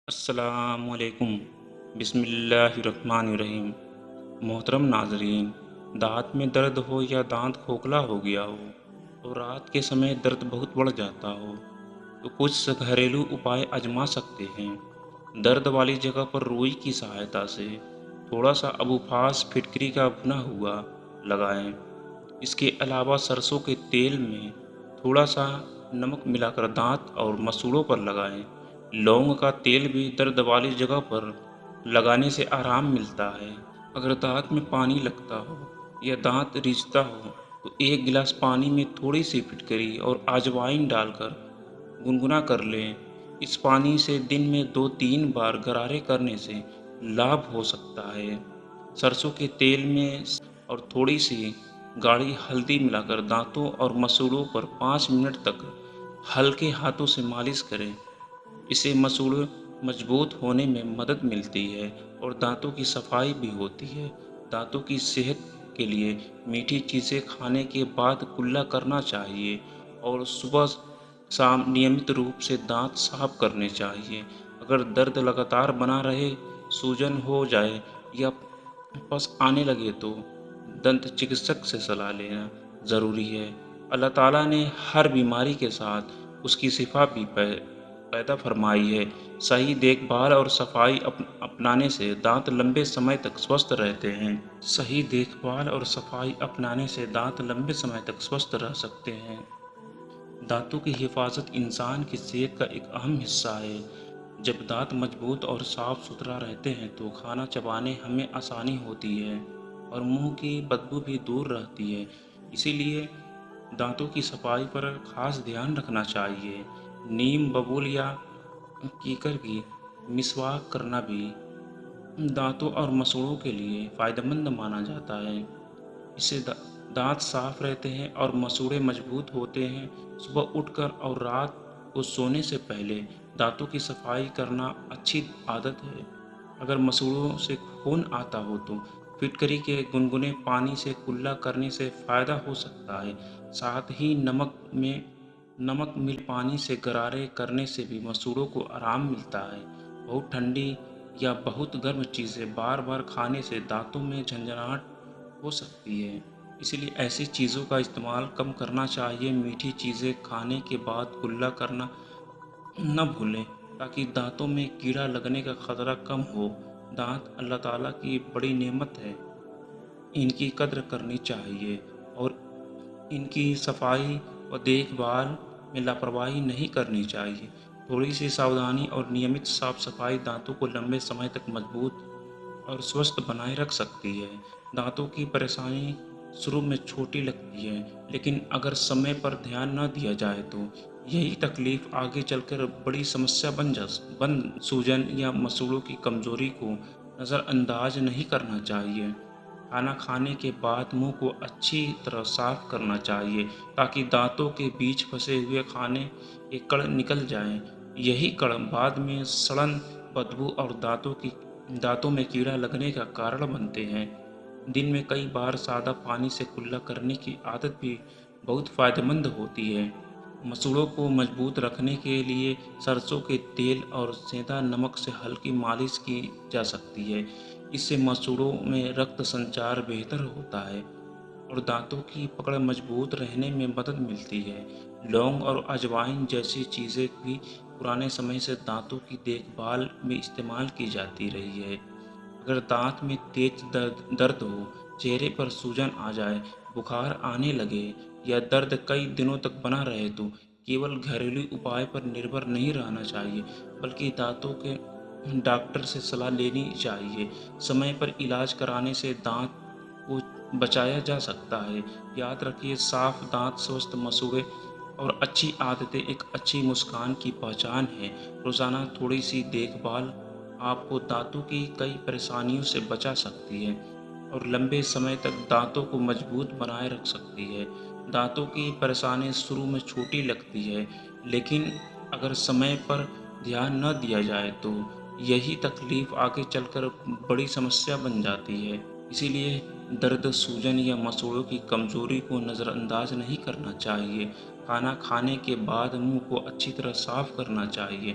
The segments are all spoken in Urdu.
السلام علیکم۔ بسم اللہ الرحمن الرحیم۔ محترم ناظرین، دانت میں درد ہو یا دانت کھوکھلا ہو گیا ہو اور رات کے سمے درد بہت بڑھ جاتا ہو تو کچھ گھریلو اپائے آزما سکتے ہیں۔ درد والی جگہ پر روئی کی سہایتا سے تھوڑا سا ابوفاس پھٹکری کا بھنا ہوا لگائیں۔ اس کے علاوہ سرسوں کے تیل میں تھوڑا سا نمک ملا کر دانت اور مسوڑوں پر لگائیں۔ لونگ کا تیل بھی درد والی جگہ پر لگانے سے آرام ملتا ہے۔ اگر دانت میں پانی لگتا ہو یا دانت ریجھتا ہو تو ایک گلاس پانی میں تھوڑی سی پھٹکری اور اجوائن ڈال کر گنگنا کر لیں۔ اس پانی سے دن میں 2-3 بار غرارے کرنے سے لابھ ہو سکتا ہے۔ سرسوں کے تیل میں اور تھوڑی سی گاڑھی ہلدی ملا کر دانتوں اور مسوڑوں پر 5 منٹ تک ہلکے ہاتھوں سے مالش کریں۔ اسے مسوڑوں مضبوط ہونے میں مدد ملتی ہے اور دانتوں کی صفائی بھی ہوتی ہے۔ دانتوں کی صحت کے لیے میٹھی چیزیں کھانے کے بعد کلّا کرنا چاہیے اور صبح شام نیمت روپ سے دانت صاف کرنے چاہیے۔ اگر درد لگاتار بنا رہے، سوجن ہو جائے یا پس آنے لگے تو دنت چکتسک سے صلاح لینا ضروری ہے۔ اللہ تعالیٰ نے ہر بیماری کے ساتھ اس کی شفا بھی پیدا فرمائی ہے۔ صحیح دیکھ بھال اور صفائی اپنانے سے دانت لمبے سمے تک سوستھ رہتے ہیں۔ صحیح دیکھ بھال اور صفائی اپنانے سے دانت لمبے سمے تک سوستھ رہ سکتے ہیں۔ دانتوں کی حفاظت انسان کی صحت کا ایک اہم حصہ ہے۔ جب دانت مضبوط اور صاف ستھرا رہتے ہیں تو کھانا چبانے ہمیں آسانی ہوتی ہے اور منہ کی بدبو بھی دور رہتی ہے۔ اسی لیے دانتوں کی صفائی پر خاص دھیان رکھنا چاہیے۔ نیم، ببول یا کیکر کی مسواک کرنا بھی دانتوں اور مسوڑوں کے لیے فائدہ مند مانا جاتا ہے۔ اس سے دانت صاف رہتے ہیں اور مسوڑے مضبوط ہوتے ہیں۔ صبح اٹھ کر اور رات کو سونے سے پہلے دانتوں کی صفائی کرنا اچھی عادت ہے۔ اگر مسوڑوں سے خون آتا ہو تو پھٹکری کے گنگنے پانی سے کلّا کرنے سے فائدہ ہو سکتا ہے۔ ساتھ ہی نمک مل پانی سے غرارے کرنے سے بھی مسوڑوں کو آرام ملتا ہے۔ بہت ٹھنڈی یا بہت گرم چیزیں بار بار کھانے سے دانتوں میں جھنجھناہٹ ہو سکتی ہے، اس لیے ایسی چیزوں کا استعمال کم کرنا چاہیے۔ میٹھی چیزیں کھانے کے بعد کلّا کرنا نہ بھولیں تاکہ دانتوں میں کیڑا لگنے کا خطرہ کم ہو۔ دانت اللہ تعالیٰ کی بڑی نعمت ہے، ان کی قدر کرنی چاہیے اور ان کی صفائی و دیکھ بھال میں لاپرواہی نہیں کرنی چاہیے۔ تھوڑی سی ساودھانی اور نیمت صاف صفائی دانتوں کو لمبے سمے تک مضبوط اور سوستھ بنائے رکھ سکتی ہے۔ دانتوں کی پریشانی شروع میں چھوٹی لگتی ہے، لیکن اگر سمے پر دھیان نہ دیا جائے تو یہی تکلیف آگے چل کر بڑی سمسیا بن سوجن یا مسوڑوں کی کمزوری کو نظر انداز نہیں کرنا چاہیے۔ کھانا کھانے کے بعد منہ کو اچھی طرح صاف کرنا چاہیے تاکہ دانتوں کے بیچ پھنسے ہوئے کھانے کے کڑ نکل جائیں۔ یہی کڑ بعد میں سڑن، بدبو اور دانتوں میں کیڑا لگنے کا کارن بنتے ہیں۔ دن میں کئی بار سادہ پانی سے کلّا کرنے کی عادت بھی بہت فائدہ مند ہوتی ہے۔ مسوڑوں کو مضبوط رکھنے کے لیے سرسوں کے تیل اور سیندا نمک سے ہلکی مالش کی جا سکتی ہے۔ اس سے مسوڑوں میں رکت سنچار بہتر ہوتا ہے اور دانتوں کی پکڑ مضبوط رہنے میں مدد ملتی ہے۔ لونگ اور اجوائن جیسی چیزیں بھی پرانے سمے سے دانتوں کی دیکھ بھال میں استعمال کی جاتی رہی ہے۔ اگر دانت میں تیز درد ہو، چہرے پر سوجن آ جائے، بخار آنے لگے یا درد کئی دنوں تک بنا رہے تو کیول گھریلو اپائے پر نربھر نہیں رہنا چاہیے بلکہ دانتوں کے ڈاکٹر سے صلاح لینی چاہیے۔ سمے پر علاج کرانے سے دانت کو بچایا جا سکتا ہے۔ یاد رکھیے، صاف دانت، سوستھ مسوڑے اور اچھی عادتیں ایک اچھی مسکان کی پہچان ہے۔ روزانہ تھوڑی سی دیکھ بھال آپ کو دانتوں کی کئی پریشانیوں سے بچا سکتی ہے اور لمبے سمے تک دانتوں کو مضبوط بنائے رکھ سکتی ہے۔ دانتوں کی پریشانی شروع میں چھوٹی لگتی ہے، لیکن اگر سمے پر دھیان نہ دیا جائے تو یہی تکلیف آگے چل کر بڑی سمسیا بن جاتی ہے۔ اسی لیے درد، سوجن یا مسوڑوں کی کمزوری کو نظر انداز نہیں کرنا چاہیے۔ کھانا کھانے کے بعد منہ کو اچھی طرح صاف کرنا چاہیے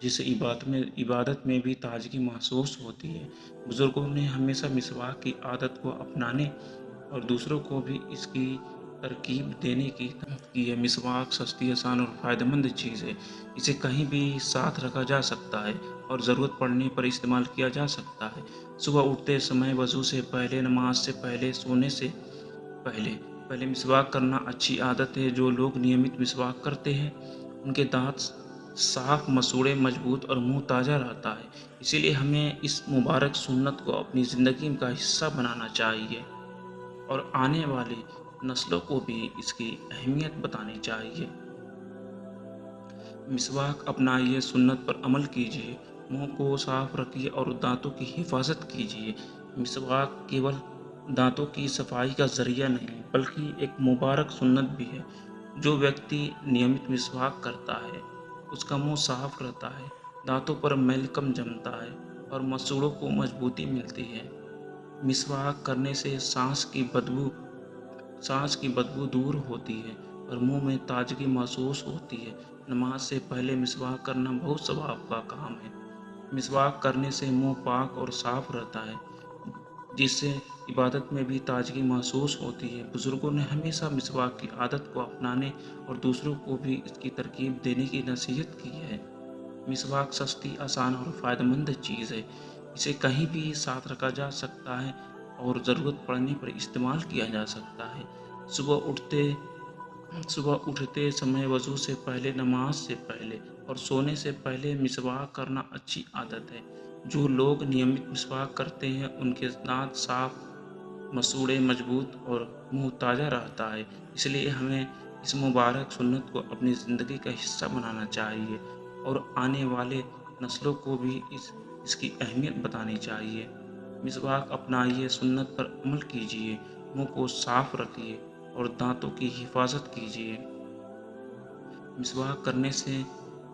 جس سے عبادت میں بھی تازگی محسوس ہوتی ہے۔ بزرگوں نے ہمیشہ مسواک کی عادت کو اپنانے اور دوسروں کو بھی اس کی ترکیب دینے کی تاکید کی ہے۔ مسواک سستی، آسان اور فائدہ مند چیز ہے۔ اسے کہیں بھی ساتھ رکھا جا سکتا ہے اور ضرورت پڑنے پر استعمال کیا جا سکتا ہے۔ صبح اٹھتے سمے، وضو سے پہلے، نماز سے پہلے، سونے سے پہلے مسواک کرنا اچھی عادت ہے۔ جو لوگ نیمت مسواک کرتے ہیں ان کے دانت صاف، مسوڑے، مضبوط اور منہ تازہ رہتا ہے۔ اسی لیے ہمیں اس مبارک سنت کو اپنی زندگی کا حصہ بنانا چاہیے اور آنے والی نسلوں کو بھی اس کی اہمیت بتانی چاہیے۔ مسواک اپنائیے، سنت پر عمل کیجیے، منہ کو صاف رکھیے اور دانتوں کی حفاظت کیجیے۔ مسواک کیول دانتوں کی صفائی کا ذریعہ نہیں بلکہ ایک مبارک سنت بھی ہے۔ جو ویکتی نیمت مسواک کرتا ہے اس کا منہ صاف رہتا ہے، دانتوں پر میل کم جمتا ہے اور مسوڑوں کو مضبوطی ملتی ہے۔ مسواک کرنے سے سانس کی بدبو دور ہوتی ہے اور منہ میں تازگی محسوس ہوتی ہے۔ نماز سے پہلے مسواک کرنا بہت ثواب کا کام ہے۔ مسواک کرنے سے منہ پاک اور صاف رہتا ہے جس سے عبادت میں بھی تازگی محسوس ہوتی ہے۔ بزرگوں نے ہمیشہ مسواک کی عادت کو اپنانے اور دوسروں کو بھی اس کی ترکیب دینے کی نصیحت کی ہے۔ مسواک سستی، آسان اور فائدہ مند چیز ہے۔ اسے کہیں بھی ساتھ رکھا جا سکتا ہے اور ضرورت پڑنے پر استعمال کیا جا سکتا ہے۔ صبح اٹھتے سمے، وضو سے پہلے، نماز سے پہلے اور سونے سے پہلے مسواک کرنا اچھی عادت ہے۔ جو لوگ نیمت مسواک کرتے ہیں ان کے دانت صاف، مسوڑے، مضبوط اور منہ تازہ رہتا ہے۔ اس لیے ہمیں اس مبارک سنت کو اپنی زندگی کا حصہ بنانا چاہیے اور آنے والے نسلوں کو بھی اس کی اہمیت بتانی چاہیے۔ مسواک اپنائیے، سنت پر عمل کیجیے، منہ کو صاف رکھیے اور دانتوں کی حفاظت کیجیے۔ مسواک کرنے سے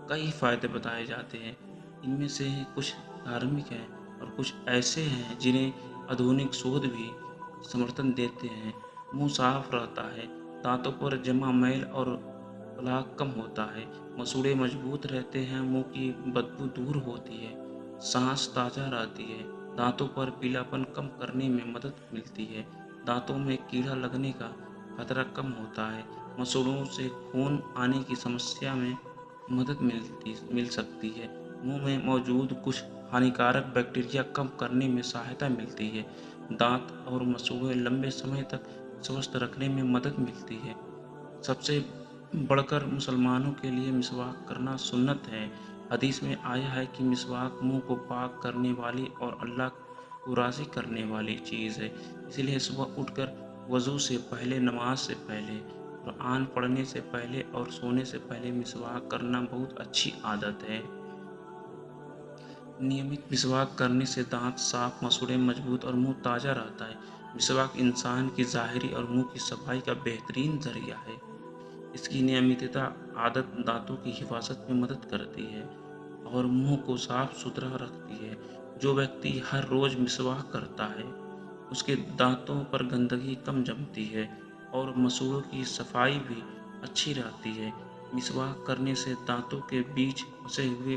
کئی فائدے بتائے جاتے ہیں۔ ان میں سے کچھ دھارمک ہیں اور کچھ ایسے ہیں جنہیں آدھونک شودھ بھی سمرتھن دیتے ہیں۔ منہ صاف رہتا ہے، دانتوں پر جمع میل اور پلاک کم ہوتا ہے، مسوڑے مضبوط رہتے ہیں، منہ کی بدبو دور ہوتی ہے، سانس تازہ رہتی ہے، دانتوں پر پیلاپن کم کرنے میں مدد ملتی ہے، دانتوں میں کیڑا لگنے کا خطرہ کم ہوتا ہے، مسوڑوں سے خون آنے کی سمسیا میں مدد مل سکتی ہے، منہ میں موجود کچھ ہانیکارک بیکٹیریا کم کرنے میں سہایتا ملتی ہے، دانت اور مسوڑے لمبے سمے تک سوستھ رکھنے میں مدد ملتی ہے۔ سب سے بڑھ کر مسلمانوں کے لیے مسواک کرنا سنت ہے۔ حدیث میں آیا ہے کہ مسواک منہ کو پاک کرنے والی اور اللہ کو راضی کرنے والی چیز ہے۔ اس لیے صبح اٹھ کر وضو سے پہلے، نماز سے پہلے، قرآن پڑھنے سے پہلے اور سونے سے پہلے مسواک کرنا بہت اچھی عادت ہے۔ نیمت مسواک کرنے سے دانت صاف، مسوڑے مضبوط اور منہ تازہ رہتا ہے۔ مسواک انسان کی ظاہری اور منہ کی صفائی کا بہترین ذریعہ ہے۔ اس کی نیمت عادت دانتوں کی حفاظت میں مدد کرتی ہے اور منہ کو صاف ستھرا رکھتی ہے۔ جو ویکتی ہر روز مسواک کرتا ہے اس کے دانتوں پر گندگی کم جمتی ہے اور مسوڑوں کی صفائی بھی اچھی رہتی ہے۔ مسواک کرنے سے دانتوں کے بیچ پھنسے ہوئے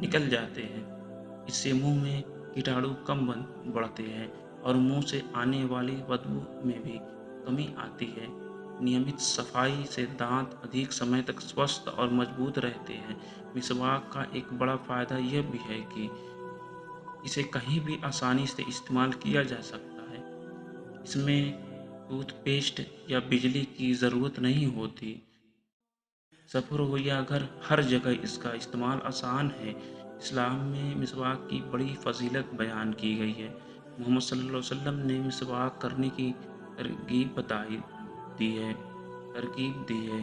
نکل جاتے ہیں۔ اس سے منہ میں کیٹاڑو کم بڑھتے ہیں اور منہ سے آنے والی بدبو میں بھی کمی آتی ہے۔ نیمت صفائی سے دانت ادھک سمے تک سوستھ اور مضبوط رہتے ہیں۔ مسواک کا ایک بڑا فائدہ یہ بھی ہے کہ اسے کہیں بھی آسانی سے استعمال کیا جا سکتا ہے۔ اس میں ٹوتھ پیسٹ یا بجلی کی ضرورت نہیں ہوتی۔ سفر ہو یا گھر، ہر جگہ اس کا استعمال آسان ہے۔ اسلام میں مسواک کی بڑی فضیلت بیان کی گئی ہے۔ محمد صلی اللہ علیہ وسلم نے مسواک کرنے کی ترغیب دی ہے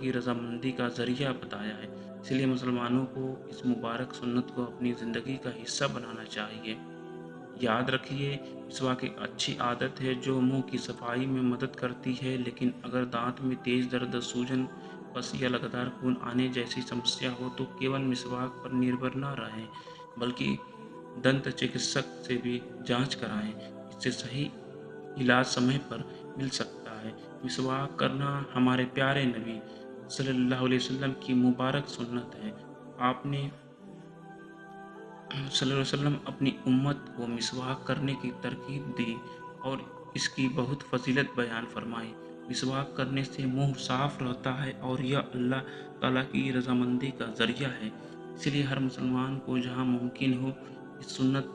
کی رضامندی کا ذریعہ بتایا ہے۔ اس لیے مسلمانوں کو اس مبارک سنت کو اپنی زندگی کا حصہ بنانا چاہیے۔ یاد رکھیے، مسواک ایک اچھی عادت ہے جو منہ کی صفائی میں مدد کرتی ہے، لیکن اگر دانت میں تیز درد، سوجن، پس یا لگاتار خون آنے جیسی سمسیا ہو تو کیول مسواک پر نربھر نہ رہیں بلکہ دنت چکتسک سے بھی جانچ کرائیں۔ اس سے صحیح علاج سمے پر مل سکتا ہے۔ مسواک کرنا ہمارے پیارے نبی صلی اللہ علیہ وسلم کی مبارک سنت ہے۔ آپ نے صلی اللہ علیہ وسلم اپنی امت کو مسواک کرنے کی ترغیب دی اور اس کی بہت فضیلت بیان فرمائی۔ مسواک کرنے سے منہ صاف رہتا ہے اور یہ اللہ تعالیٰ کی رضامندی کا ذریعہ ہے۔ اس لیے ہر مسلمان کو جہاں ممکن ہو اس سنت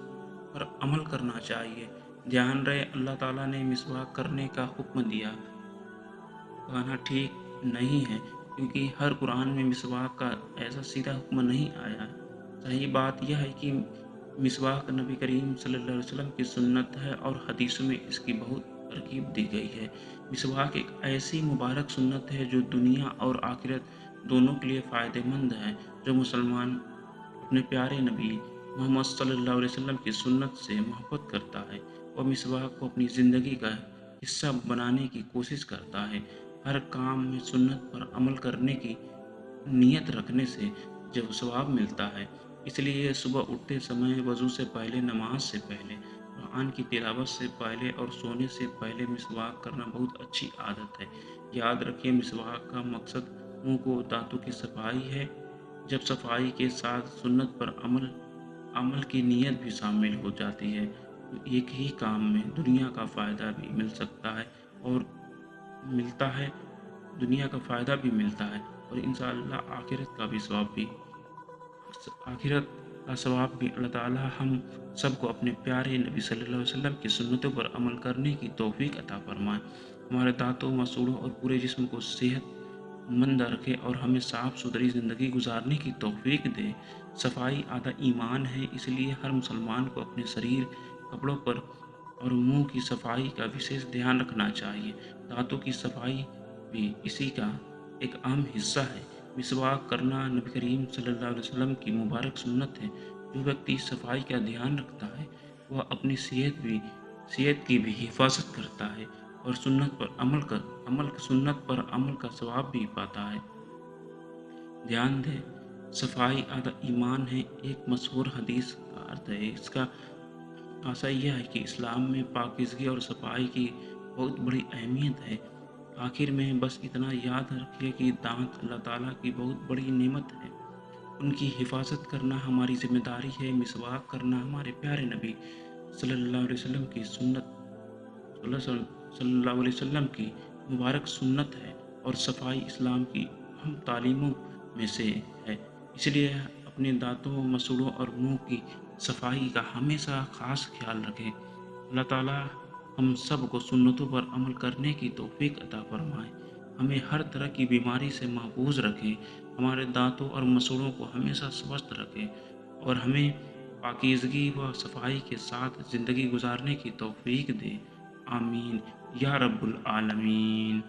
پر عمل کرنا چاہیے۔ دھیان رہے اللہ تعالیٰ نے مسواک کرنے کا حکم دیا کہنا ٹھیک نہیں ہے، کیونکہ ہر قرآن میں مسواک کا ایسا سیدھا حکم نہیں آیا ہے۔ صحیح بات یہ ہے کہ مسواک نبی کریم صلی اللہ علیہ وسلم کی سنت ہے اور حدیثوں میں اس کی بہت ترغیب دی گئی ہے۔ مسواک ایک ایسی مبارک سنت ہے جو دنیا اور آخرت دونوں کے لیے فائدہ مند ہے۔ جو مسلمان اپنے پیارے نبی محمد صلی اللہ علیہ وسلم کی سنت سے محبت کرتا ہے وہ مسواک کو اپنی زندگی کا حصہ بنانے کی کوشش کرتا ہے۔ ہر کام میں سنت پر عمل کرنے کی نیت رکھنے سے جو ثواب ملتا ہے، اس لیے صبح اٹھتے سمے وضو سے پہلے، نماز سے پہلے، قرآن کی تلاوت سے پہلے اور سونے سے پہلے مسواک کرنا بہت اچھی عادت ہے۔ یاد رکھیے مسواک کا مقصد منہ کو دانتوں کی صفائی ہے۔ جب صفائی کے ساتھ سنت پر عمل کی نیت بھی شامل ہو جاتی ہے تو ایک ہی کام میں دنیا کا فائدہ بھی مل سکتا ہے اور ملتا ہے دنیا کا فائدہ بھی ملتا ہے اور انشاءاللہ آخرت کا ثواب بھی اللہ تعالیٰ ہم سب کو اپنے پیارے نبی صلی اللہ علیہ وسلم کی سنتوں پر عمل کرنے کی توفیق عطا فرمائے۔ ہمارے دانتوں، مسوڑوں اور پورے جسم کو صحت مند رکھے اور ہمیں صاف ستھری زندگی گزارنے کی توفیق دے۔ صفائی آدھا ایمان ہے، اس لیے ہر مسلمان کو اپنے شریر، کپڑوں پر اور منہ کی صفائی کا وشیش دھیان رکھنا چاہیے۔ دانتوں کی صفائی بھی اسی کا ایک اہم حصہ ہے۔ مسواک کرنا نبی کریم صلی اللہ علیہ وسلم کی مبارک سنت ہے۔ جو ویکتی صفائی کا دھیان رکھتا ہے وہ اپنی صحت کی بھی حفاظت کرتا ہے اور سنت پر عمل کا ثواب بھی پاتا ہے۔ دھیان دیں، صفائی آدھا ایمان ہے ایک مشہور حدیث کا ارتھ ہے۔ اس کا خلاصہ یہ ہے کہ اسلام میں پاکیزگی اور صفائی کی بہت بڑی اہمیت ہے۔ آخر میں بس اتنا یاد رکھیے کہ دانت اللہ تعالیٰ کی بہت بڑی نعمت ہے، ان کی حفاظت کرنا ہماری ذمہ داری ہے۔ مسواک کرنا ہمارے پیارے نبی صلی اللہ علیہ وسلم کی مبارک سنت ہے اور صفائی اسلام کی اہم تعلیموں میں سے ہے۔ اس لیے اپنے دانتوں، مسوڑوں اور منہ کی صفائی کا ہمیشہ خاص خیال رکھیں۔ اللہ تعالیٰ ہم سب کو سنتوں پر عمل کرنے کی توفیق عطا فرمائے، ہمیں ہر طرح کی بیماری سے محفوظ رکھے، ہمارے دانتوں اور مسوڑوں کو ہمیشہ سوستھ رکھے اور ہمیں پاکیزگی و صفائی کے ساتھ زندگی گزارنے کی توفیق دے۔ آمین یا رب العالمین۔